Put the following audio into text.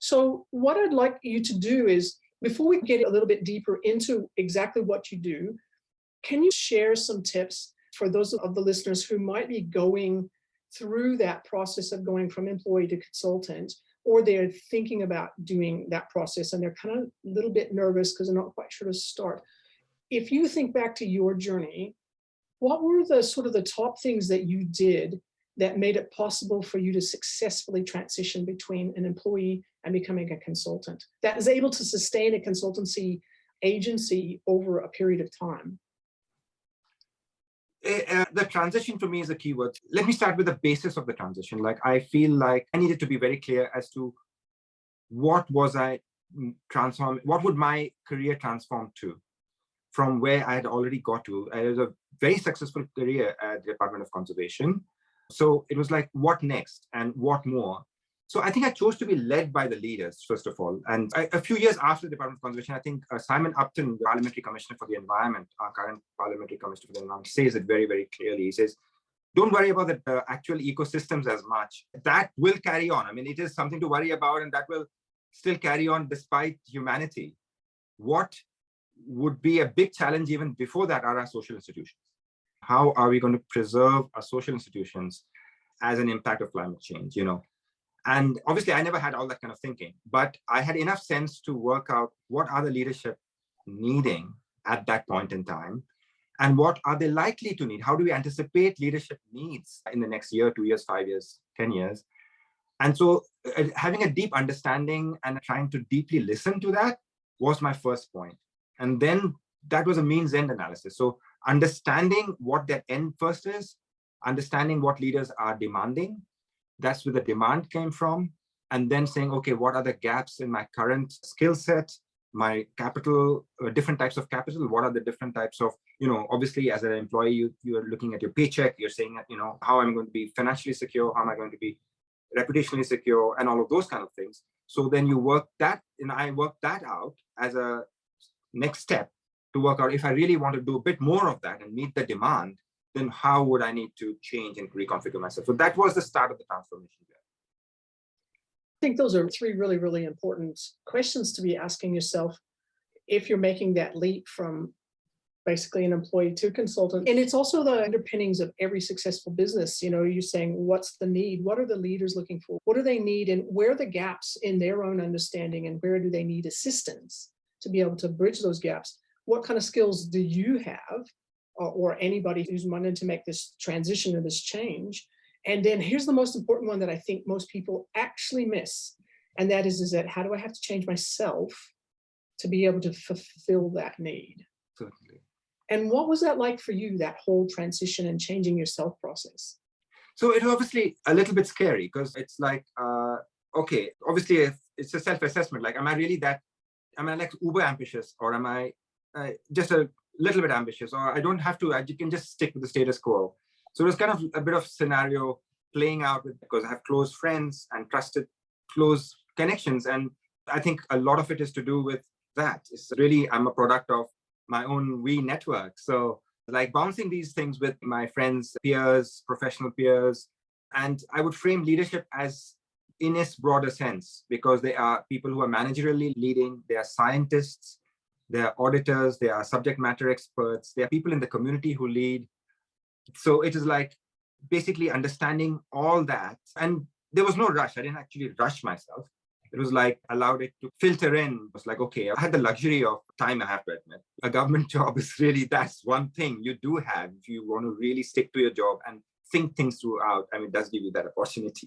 So what I'd like you to do is, before we get a little bit deeper into exactly what you do, can you share some tips for those of the listeners who might be going through that process of going from employee to consultant, or they're thinking about doing that process and they're kind of a little bit nervous because they're not quite sure to start? If you think back to your journey, what were the sort of the top things that you did that made it possible for you to successfully transition between an employee and becoming a consultant that is able to sustain a consultancy agency over a period of time? The transition for me is a keyword. Let me start with the basis of the transition. Like, I feel like I needed to be very clear as to what was I transform, what would my career transform to from where I had already got to. It was a very successful career at the Department of Conservation. So it was like, what next and what more? So I think I chose to be led by the leaders, first of all. And a few years after the Department of Conservation, I think Simon Upton, the Parliamentary Commissioner for the Environment, our current Parliamentary Commissioner for the Environment, says it very, very clearly. He says, don't worry about the actual ecosystems as much. That will carry on. I mean, it is something to worry about, and that will still carry on despite humanity. What would be a big challenge even before that are our social institutions. How are we going to preserve our social institutions as an impact of climate change, you know? And obviously, I never had all that kind of thinking, but I had enough sense to work out what are the leadership needing at that point in time, and what are they likely to need? How do we anticipate leadership needs in the next year, 2 years, 5 years, 10 years? And so having a deep understanding and trying to deeply listen to that was my first point. And then that was a means-end analysis. So understanding what their end first is, understanding what leaders are demanding, that's where the demand came from. And then saying, okay, what are the gaps in my current skill set, my capital, different types of capital? What are the different types of, you know, obviously as an employee, you are looking at your paycheck, you're saying, you know, how am I going to be financially secure? How am I going to be reputationally secure, and all of those kind of things. So then you work that, and I worked that out as a next step to work out if I really want to do a bit more of that and meet the demand, then how would I need to change and reconfigure myself? So that was the start of the transformation there. I think those are three really, really important questions to be asking yourself if you're making that leap from basically an employee to consultant. And it's also the underpinnings of every successful business. You know, you're saying, what's the need? What are the leaders looking for? What do they need? And where are the gaps in their own understanding? And where do they need assistance to be able to bridge those gaps? What kind of skills do you have, or anybody who's wanting to make this transition or this change? And then here's the most important one that I think most people actually miss. And that is that how do I have to change myself to be able to fulfill that need? Certainly. And what was that like for you, that whole transition and changing yourself process? So it was obviously a little bit scary, because it's like, okay, obviously it's a self-assessment. Like, am I really that, am I like uber ambitious, or am I just a little bit ambitious, or I don't have to, you can just stick with the status quo. So it was kind of a bit of scenario playing out with, because I have close friends and trusted close connections. And I think a lot of it is to do with that. It's really, I'm a product of my own we network. So like bouncing these things with my friends, peers, professional peers. And I would frame leadership as in its broader sense, because they are people who are managerially leading, they are scientists, they are auditors, they are subject matter experts, they are people in the community who lead. So it is like basically understanding all that. And there was no rush. I didn't actually rush myself. It was like allowed it to filter in. It was like, okay, I had the luxury of time, I have to admit. A government job is really, that's one thing you do have if you want to really stick to your job and think things throughout. I mean, it does give you that opportunity.